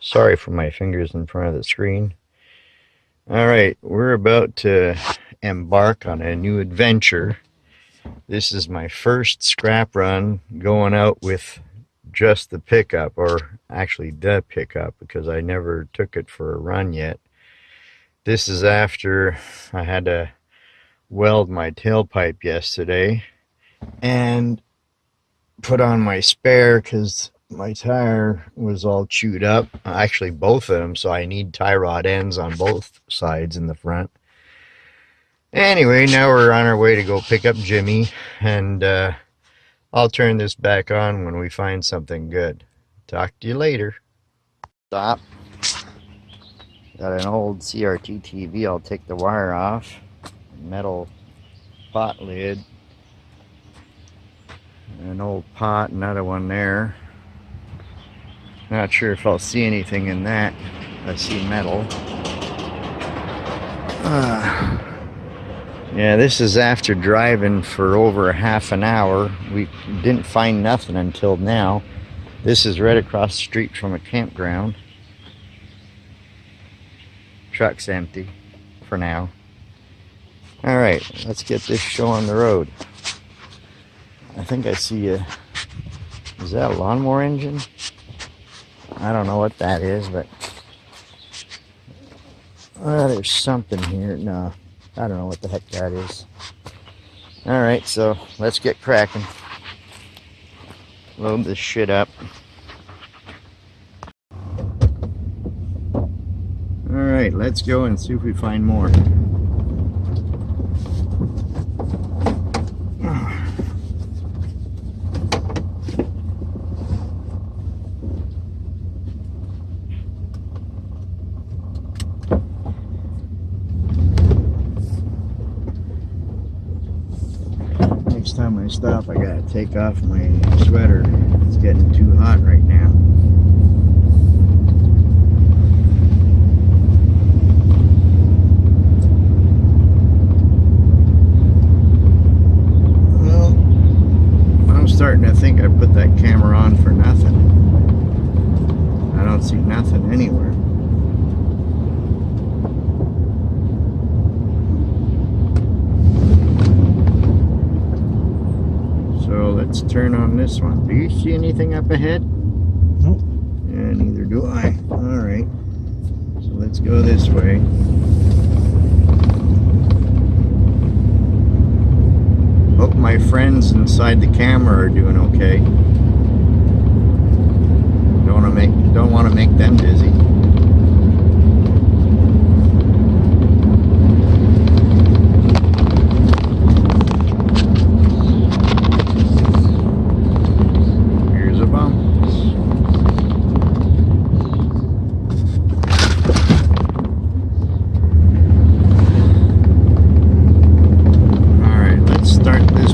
Sorry for my fingers in front of the screen. Alright, we're about to embark on a new adventure. This is my first scrap run going out with just the pickup, or actually the pickup, because I never took it for a run yet. This is after I had to weld my tailpipe yesterday and put on my spare because my tire was all chewed up. Actually, both of them, so I need tie rod ends on both sides in the front. Anyway, now we're on our way to go pick up Jimmy, and I'll turn this back on when we find something good. Talk to you later. Stop. Got an old CRT TV. I'll take the wire off. Metal pot lid. An old pot, another one there. Not sure if I'll see anything in that. I see metal. Yeah, this is after driving for over half an hour. We didn't find nothing until now. This is right across the street from a campground. Truck's empty for now. Alright, let's get this show on the road. I think I see a... Is that a lawnmower engine? I don't know what that is, but... there's something here. No, I don't know what the heck that is. Alright, so let's get cracking. Load this shit up. Alright, let's go and see if we find more. Next time I stop, I gotta take off my sweater. It's getting too hot right now. Well, I'm starting to think I put that camera on for nothing. I don't see nothing anywhere. So let's turn on this one. Do you see anything up ahead? Nope. Yeah, neither do I. Alright. So let's go this way. Hope my friends inside the camera are doing okay. Don't want to make them dizzy.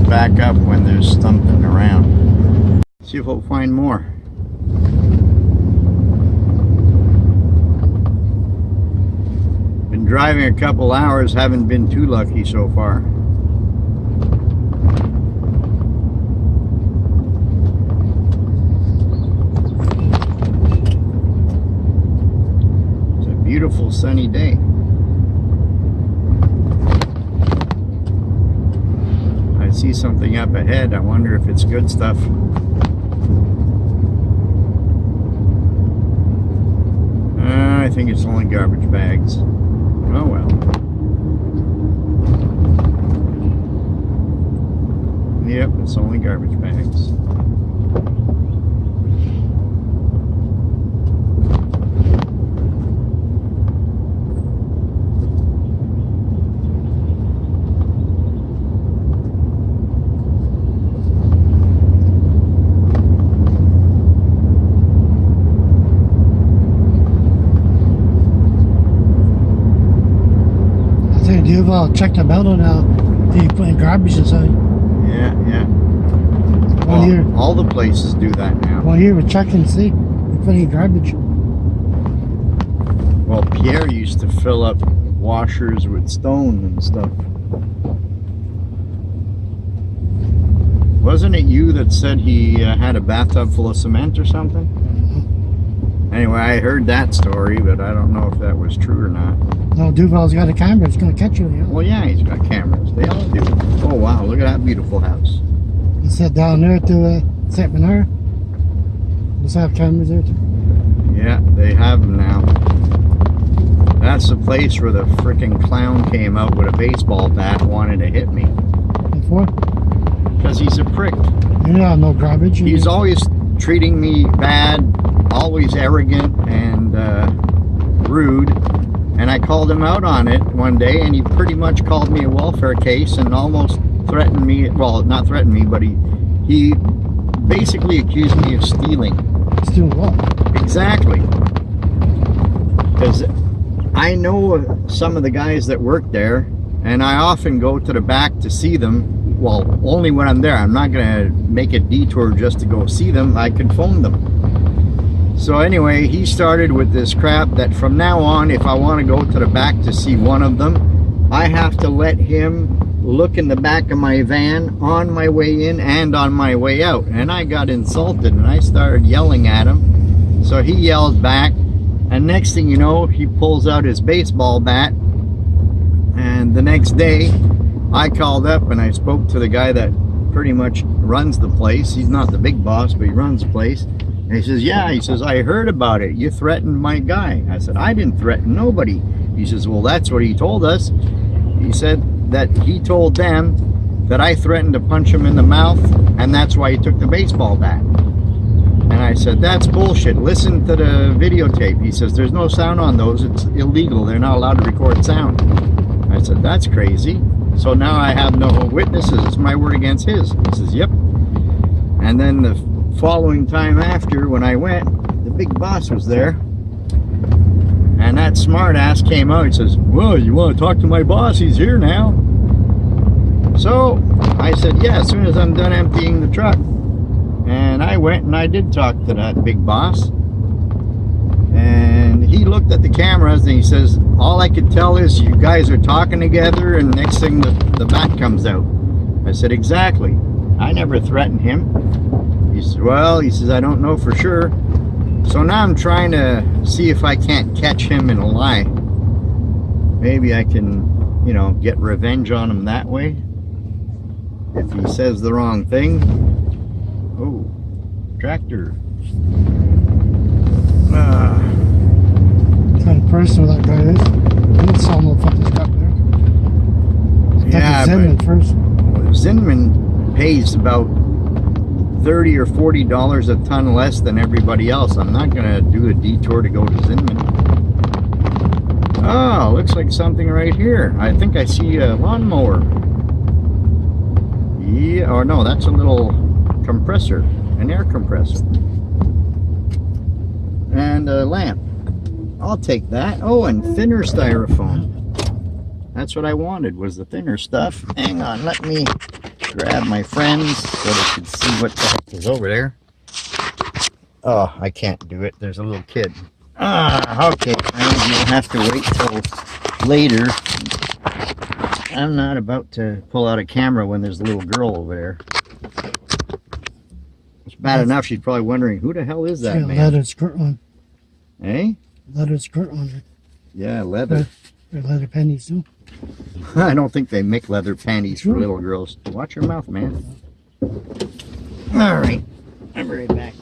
Back up when there's something around. See if we'll find more. Been driving a couple hours, haven't been too lucky so far. It's a beautiful sunny day. See something up ahead. I wonder if it's good stuff. I think it's only garbage bags. Oh well. Yep, it's only garbage bags. You've checked the belt now. You putting garbage inside. Yeah. Well, all the places do that now. Well, here we're checking, see, you're putting garbage. Well, Pierre used to fill up washers with stone and stuff. Wasn't it you that said he had a bathtub full of cement or something? Anyway, I heard that story, but I don't know if that was true or not. No, Duval's got a camera. It's going to catch you. Well, yeah, he's got cameras. They all do. Oh, wow, look at that beautiful house. He said down there to St. Bernard. Does have cameras there too? Yeah, they have them now. That's the place where the freaking clown came out with a baseball bat and wanted to hit me. Before? Because he's a prick. Yeah, no garbage. He's always treating me bad, always arrogant and rude. And I called him out on it one day, and he pretty much called me a welfare case and almost threatened me. Well, not threatened me, but he basically accused me of stealing. Stealing what? Exactly. Because I know some of the guys that work there, and I often go to the back to see them. Well, only when I'm there. I'm not going to make a detour just to go see them. I could phone them. So anyway, he started with this crap that from now on, if I want to go to the back to see one of them, I have to let him look in the back of my van on my way in and on my way out. And I got insulted, and I started yelling at him. So he yelled back, and next thing you know, he pulls out his baseball bat. And the next day, I called up and I spoke to the guy that pretty much runs the place. He's not the big boss, but he runs the place. And he says, yeah, he says, I heard about it. You threatened my guy. I said, I didn't threaten nobody. He says, well, that's what he told us. He said that he told them that I threatened to punch him in the mouth, and that's why he took the baseball bat. And I said, that's bullshit. Listen to the videotape. He says, there's no sound on those. It's illegal. They're not allowed to record sound. I said, that's crazy. So now I have no witnesses. It's my word against his. He says, yep. And then the following time after, when I went, the big boss was there. And that smart ass came out. He says, well, you want to talk to my boss? He's here now. So I said, yeah, as soon as I'm done emptying the truck. And I went and I did talk to that big boss. And he looked at the cameras and he says, all I could tell is you guys are talking together, and next thing the bat comes out. I said, exactly. I never threatened him. He said, well, he says, I don't know for sure. So now I'm trying to see if I can't catch him in a lie. Maybe I can, you know, get revenge on him that way. If he says the wrong thing. Oh, tractor. What kind of person that guy is? He didn't sell no fucking stuff there. Yeah, Zinman but first. Zinman pays about $30 or $40 a ton less than everybody else. I'm not going to do a detour to go to Zinman. Oh, looks like something right here. I think I see a lawnmower. Yeah, or no, that's a little compressor, an air compressor. And a lamp. I'll take that. Oh, and thinner styrofoam. That's what I wanted, was the thinner stuff. Hang on, let me grab my friends so they can see what the heck is over there. Oh, I can't do it. There's a little kid. Okay, friends, you'll have to wait till later. I'm not about to pull out a camera when there's a little girl over there. It's bad enough she's probably wondering, who the hell is that man? Leather skirt on. Eh? Leather skirt on her. Yeah, leather. They're leather panties too. I don't think they make leather panties for little girls. Watch your mouth, man. All right, I'm right back.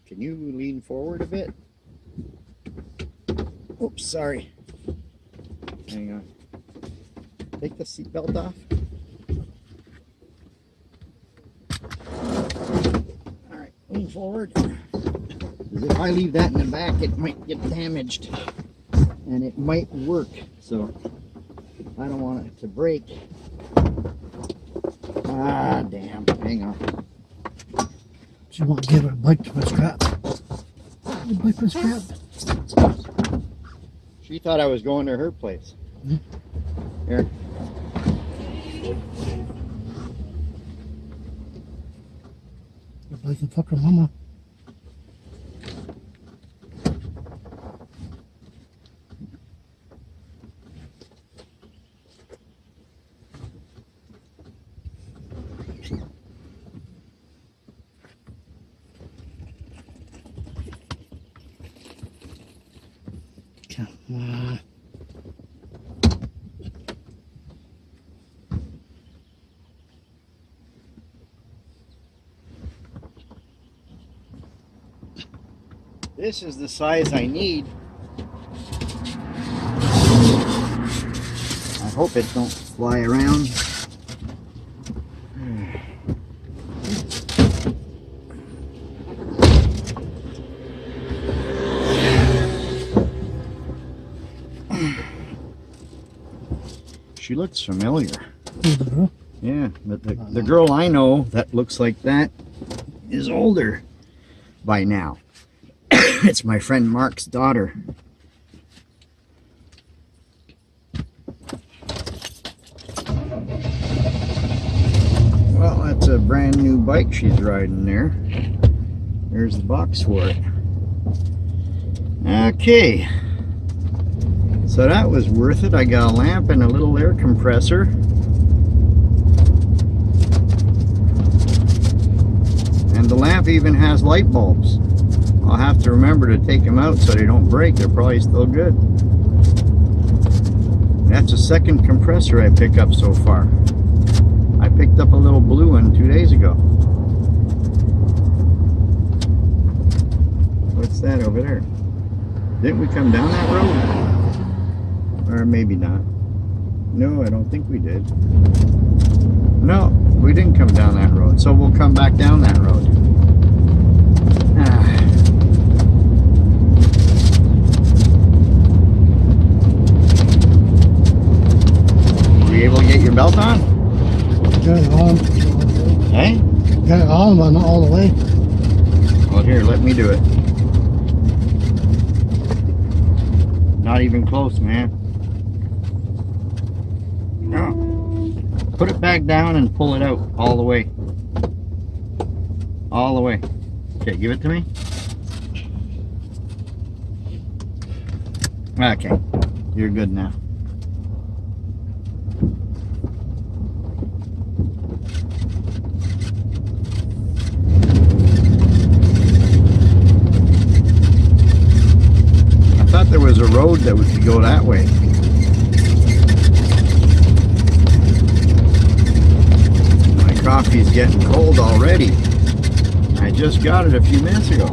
Can you lean forward a bit? Oops, sorry. Hang on. Take the seatbelt off. All right, lean forward. Because if I leave that in the back, it might get damaged. And it might work. So I don't want it to break. Ah, damn. Hang on. She won't give her bike to a scrap. The bike was scrap. She thought I was going to her place. Here. The bike can fuck her mama. Come on. This is the size I need. I hope it don't fly around. She looks familiar. Who's the girl? Yeah, but the girl I know that looks like that is older by now. It's my friend Mark's daughter. Well, that's a brand new bike she's riding there. There's the box for it. Okay. So that was worth it. I got a lamp and a little air compressor. And the lamp even has light bulbs. I'll have to remember to take them out so they don't break. They're probably still good. That's the second compressor I pick up so far. I picked up a little blue one 2 days ago. What's that over there? Didn't we come down that road? Or maybe not. No, I don't think we did. No, we didn't come down that road. So we'll come back down that road. Were you able to get your belt on? Got it on. Hey? Got it on, but not all the way. Well, here, let me do it. Not even close, man. No. Put it back down and pull it out all the way. All the way. Okay, give it to me. Okay, you're good now. I thought there was a road that would go that way. My coffee's getting cold already. I just got it a few minutes ago.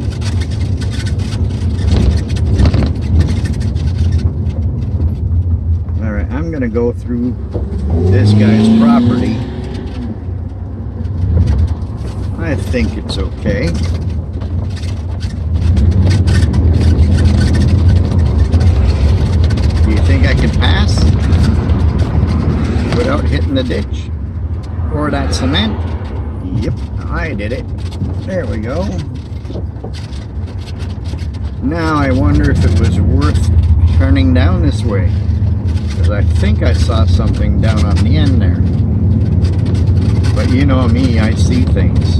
Alright, I'm gonna go through this guy's property. I think it's okay. Do you think I can pass without hitting the ditch or that cement? Yep, I did it. There we go. Now I wonder if it was worth turning down this way, because I think I saw something down on the end there. But you know me, I see things.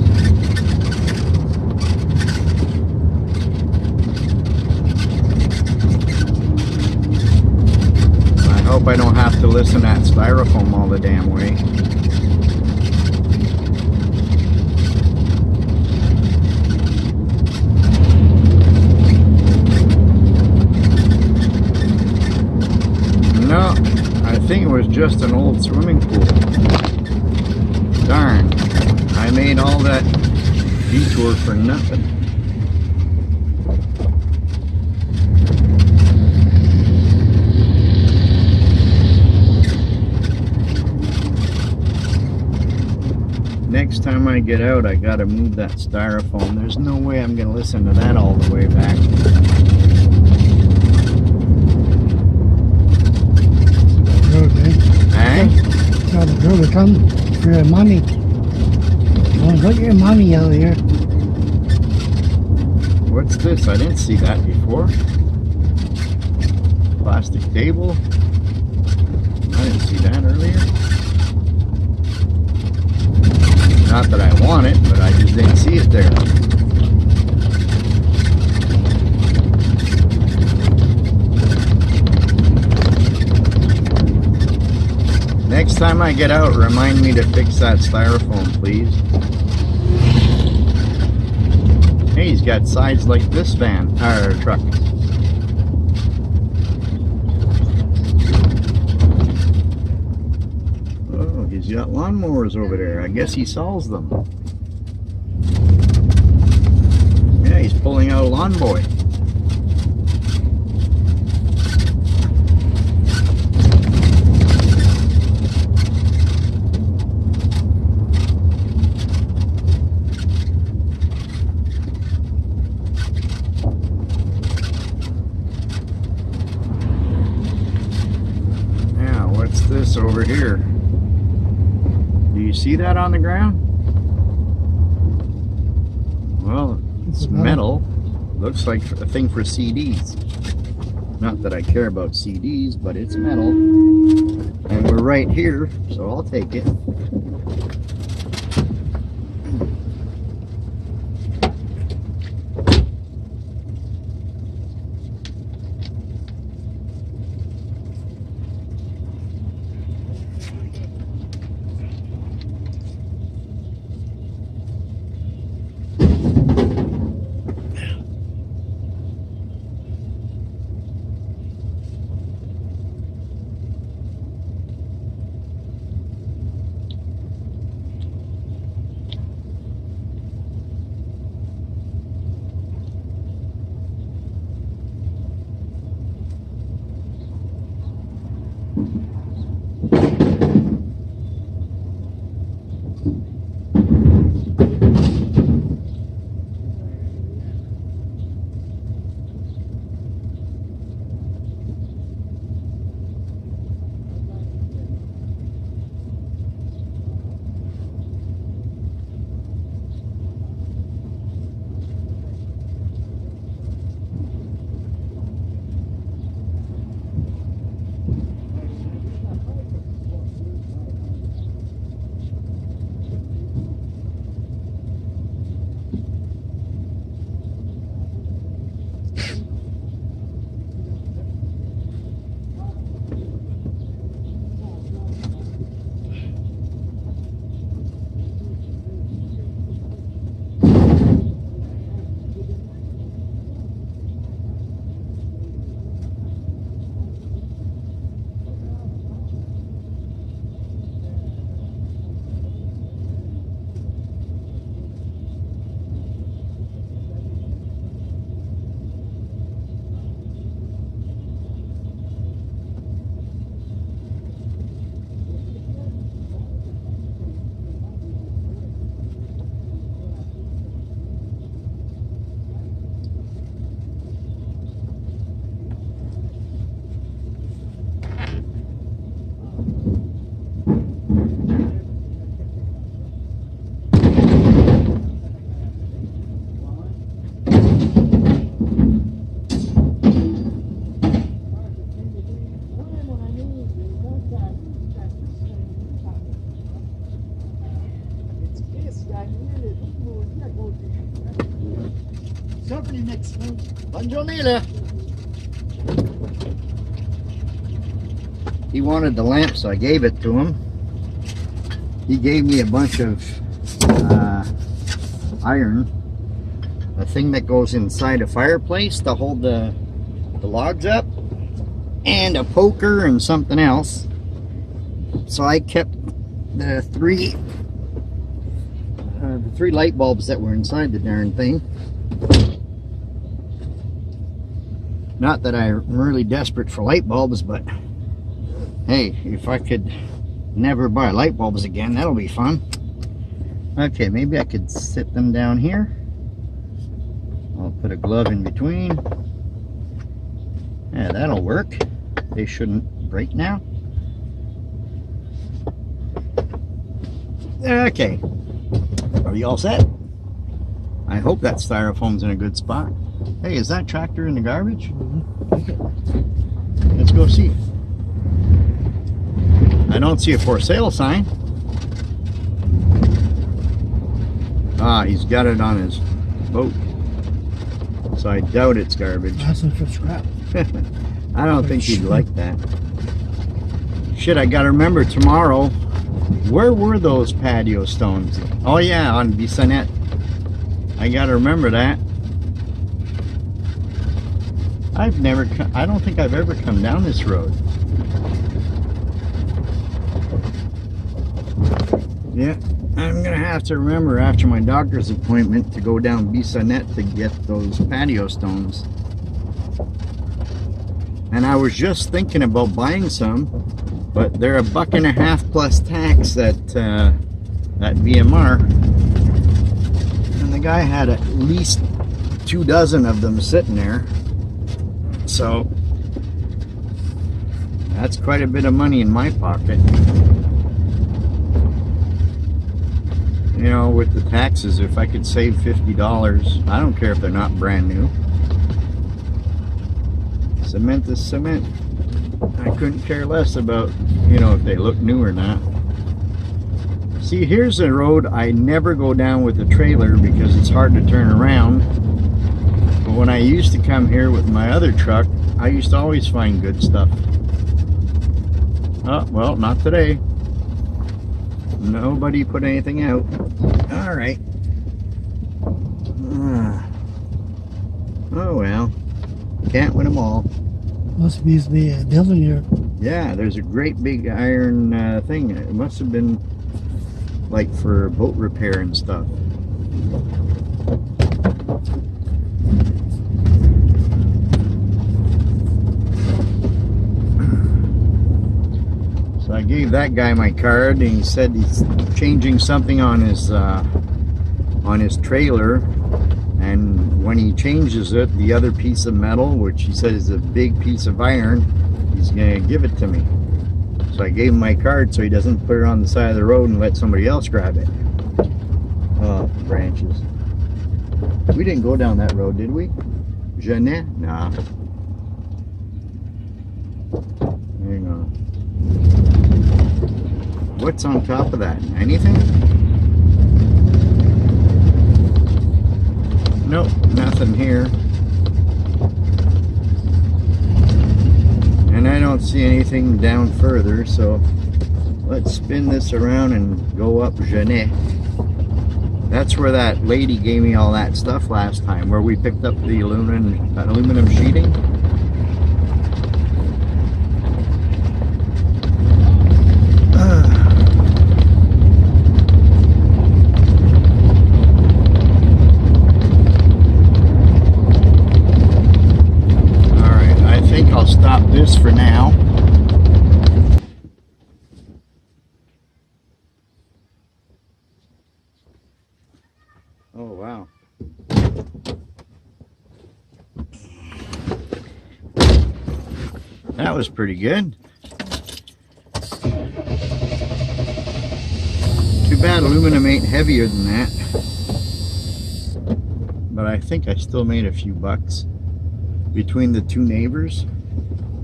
I hope I don't have to listen to that styrofoam all the damn way. No, I think it was just an old swimming pool. Darn, I made all that detour for nothing. Next time I get out, I gotta move that styrofoam. There's no way I'm gonna listen to that all the way back. Road, eh? Eh? Got a girl to come for your mommy. Oh, got your mommy out here. What's this? I didn't see that before. Plastic table. I didn't see that earlier. Not that I want it, but I just didn't see it there. Next time I get out, remind me to fix that styrofoam, please. Hey, he's got sides like this van, or truck. Oh, he's got lawnmowers over there. I guess he sells them. Yeah, he's pulling out a lawn boy. What's this over here? Do you see that on the ground? Well, it's metal. Looks like a thing for CDs. Not that I care about CDs, but it's metal. And we're right here, so I'll take it. He wanted the lamp, so I gave it to him. He gave me a bunch of iron, a thing that goes inside a fireplace to hold the logs up, and a poker and something else. So I kept the three light bulbs that were inside the darn thing. Not that I'm really desperate for light bulbs, but hey, if I could never buy light bulbs again, that'll be fun. Okay, maybe I could sit them down here. I'll put a glove in between. Yeah, that'll work. They shouldn't break now. Okay. Are you all set? I hope that styrofoam's in a good spot. Hey, is that tractor in the garbage? Let's go see. I don't see a for sale sign. Ah, he's got it on his boat. So I doubt it's garbage. Asking for scrap. I don't think he'd like that. Shit, I gotta remember tomorrow. Where were those patio stones? Oh yeah, on Bissonnette. I gotta remember that. I don't think I've ever come down this road. Yeah, I'm gonna have to remember after my doctor's appointment to go down Bissonnette to get those patio stones. And I was just thinking about buying some, but they're $1.50 plus tax at BMR. And the guy had at least 2 dozen of them sitting there. So that's quite a bit of money in my pocket. You know, with the taxes, if I could save $50, I don't care if they're not brand new. Cement is cement. I couldn't care less about, you know, if they look new or not. See, here's a road I never go down with a trailer because it's hard to turn around. But when I used to come here with my other truck, I used to always find good stuff. Oh, well, not today. Nobody put anything out. All right. Oh, well. Can't win them all. Must be the building here. Yeah, there's a great big iron thing. It must have been like for boat repair and stuff. So I gave that guy my card, and he said he's changing something on his trailer, and when he changes it, the other piece of metal, which he said is a big piece of iron, he's gonna give it to me. So I gave him my card so he doesn't put it on the side of the road and let somebody else grab it. Oh, branches. We didn't go down that road, did we? Jeanette? Nah. Hang on. What's on top of that? Anything? Nope, nothing here. And I don't see anything down further, so let's spin this around and go up Genet. That's where that lady gave me all that stuff last time, where we picked up the aluminum sheeting. I'll stop this for now. Oh wow. That was pretty good. Too bad aluminum ain't heavier than that. But I think I still made a few bucks between the two neighbors.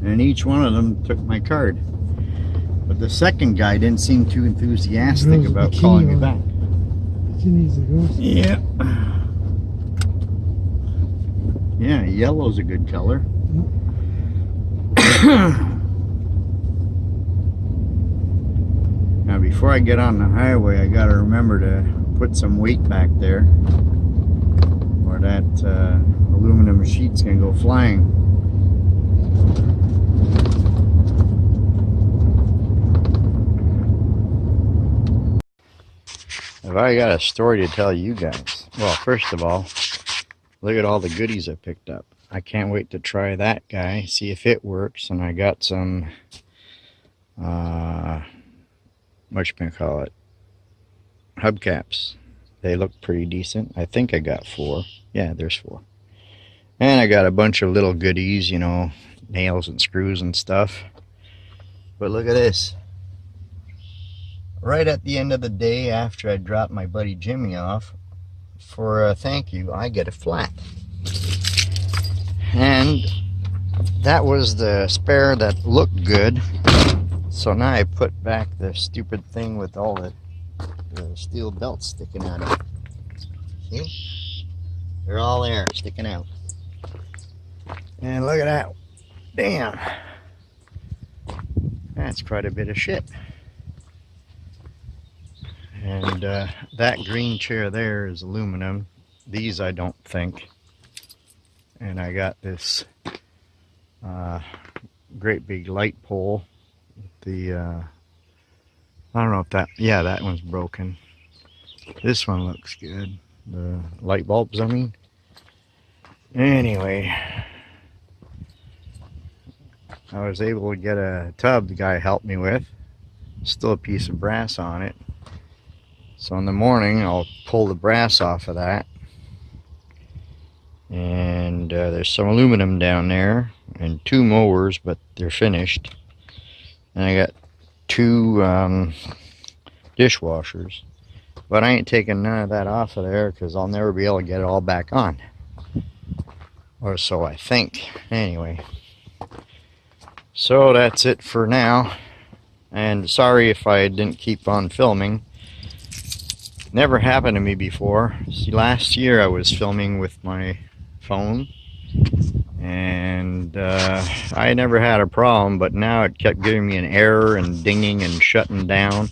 And each one of them took my card. But the second guy didn't seem too enthusiastic about calling me back. Yeah. Yeah, yellow's a good color. Now before I get on the highway, I gotta remember to put some weight back there, or that aluminum sheet's gonna go flying. Have I got a story to tell you guys? Well, first of all, look at all the goodies I picked up. I can't wait to try that guy, see if it works. And I got some, what you gonna call it? Hubcaps. They look pretty decent. I think I got 4. Yeah, there's 4. And I got a bunch of little goodies, you know, nails and screws and stuff. But look at this. Right at the end of the day, after I drop my buddy Jimmy off, for a thank you, I get a flat. And that was the spare that looked good. So now I put back the stupid thing with all the steel belts sticking out of it. See? They're all there, sticking out. And look at that. Damn. That's quite a bit of shit. And that green chair there is aluminum. These I don't think. And I got this great big light pole. The I don't know if that, yeah, that one's broken. This one looks good. The light bulbs, I mean. Anyway, I was able to get a tub the guy helped me with. Still a piece of brass on it. So in the morning, I'll pull the brass off of that. And there's some aluminum down there and 2 mowers, but they're finished. And I got 2 dishwashers. But I ain't taking none of that off of there because I'll never be able to get it all back on. Or so I think. Anyway. So that's it for now. And sorry if I didn't keep on filming. Never happened to me before. See, last year I was filming with my phone. And I never had a problem, but now it kept giving me an error and dinging and shutting down.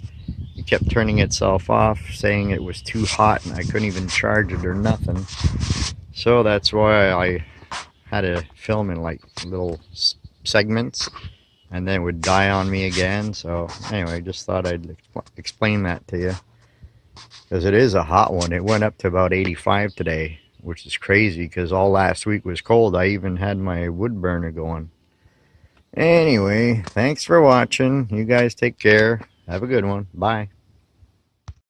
It kept turning itself off, saying it was too hot and I couldn't even charge it or nothing. So that's why I had to film in like little segments, and then it would die on me again. So anyway, just thought I'd explain that to you, because it is a hot one. It went up to about 85 today, which is crazy because all last week was cold. I even had my wood burner going. Anyway, thanks for watching. You guys take care. Have a good one. Bye.